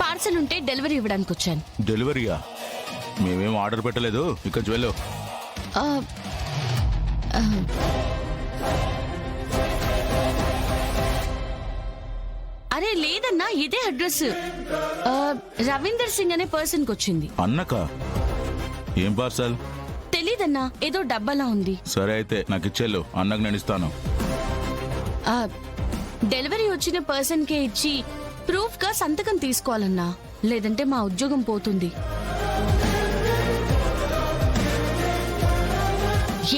Parcel ఉంటే delivery ఇవ్వడానికి వచ్చాను. డెలివరీయా? మేమేం ఆర్డర్ పెట్టలేదు. ఇక్కడ వెళ్ళు. ఆ, ఆ, అరే లేదన్నా, ఇదే అడ్రస్. రవీందర్ సింగ్ అనే పర్సన్ కి వచ్చింది. అన్నక ఏం పార్సల్? తెలీదన్నా, ఏదో డబ్బాలా ఉంది. సరే అయితే నాకు ఇచ్చేళ్ళు, అన్నకు నేను ఇస్తాను. ఆ, డెలివరీ వచ్చిన పర్సన్ కే ఇచ్చి ప్రూఫ్ గా సంతకం తీసుకోవాలన్నా, లేదంటే మా ఉద్యోగం పోతుంది.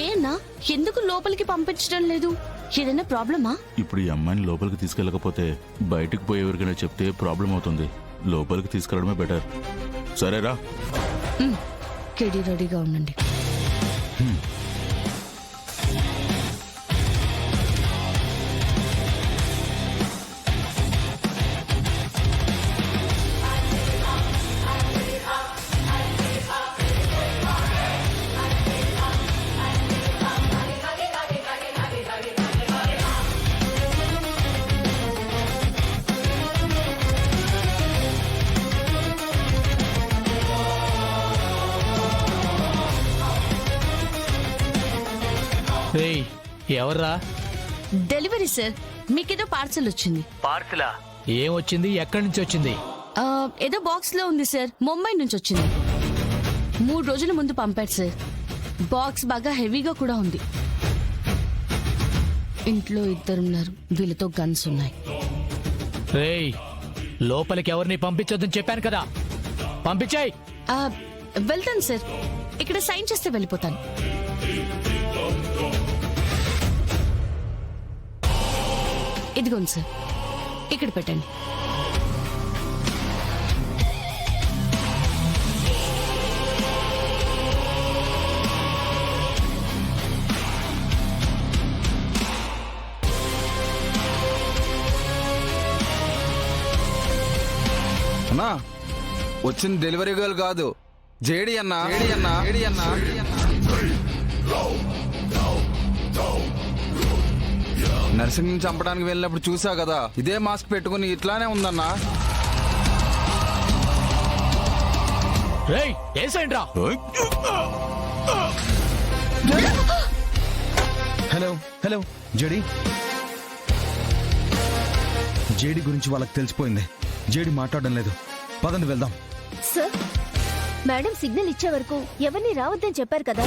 ఏనా, ఎందుకు లోపలికి పంపించడం లేదు? ఏదైనా ప్రాబ్లమా? ఇప్పుడు ఈ అమ్మాయిని లోపలికి తీసుకెళ్ళకపోతే బయటికి పోయేవరికైనా చెప్తే ప్రాబ్లం అవుతుంది. లోపలికి తీసుకెళ్ళడమే బెటర్. సరేరా, కెడి రెడీగా ఉండండి. ఎవర్రా? డెలివరీ సార్, మీకేదో పార్సల్ వచ్చింది. పార్సలా? ఏం వచ్చింది? ఎక్కడి నుంచి వచ్చింది? ఏదో బాక్స్ లో ఉంది సార్, ముంబై నుంచి వచ్చింది. 3 రోజుల ముందు పంపారు సార్. బాక్స్ బాగా హెవీగా కూడా ఉంది. ఇంట్లో 2 ఉన్నారు, వీళ్ళతో గన్స్ ఉన్నాయి. రేయ్, లోపలికి ఎవరిని పంపించొద్దని చెప్పాను కదా, పంపించాయి. వెళ్తాను సార్, ఇక్కడ సైన్ చేస్తే వెళ్ళిపోతాను. ఇదిగోండి సార్, ఇక్కడ పెట్టండి. అన్నా, వచ్చిన డెలివరీ గర్ల్ కాదు, జేడి అన్నా. నర్సింగ్ చంపడానికి వెళ్ళినప్పుడు చూసా కదా, ఇదే మాస్క్ పెట్టుకుని ఇట్లానే ఉందన్నా. రేయ్, ఏసేంట్రా? Hello JD. జేడి గురించి వాళ్ళకి తెలిసిపోయింది. జేడి మాట్లాడడం లేదు. పదండి వెళ్దాం. సార్, మేడం సిగ్నల్ ఇచ్చే వరకు ఎవరిని రావద్దని చెప్పారు కదా.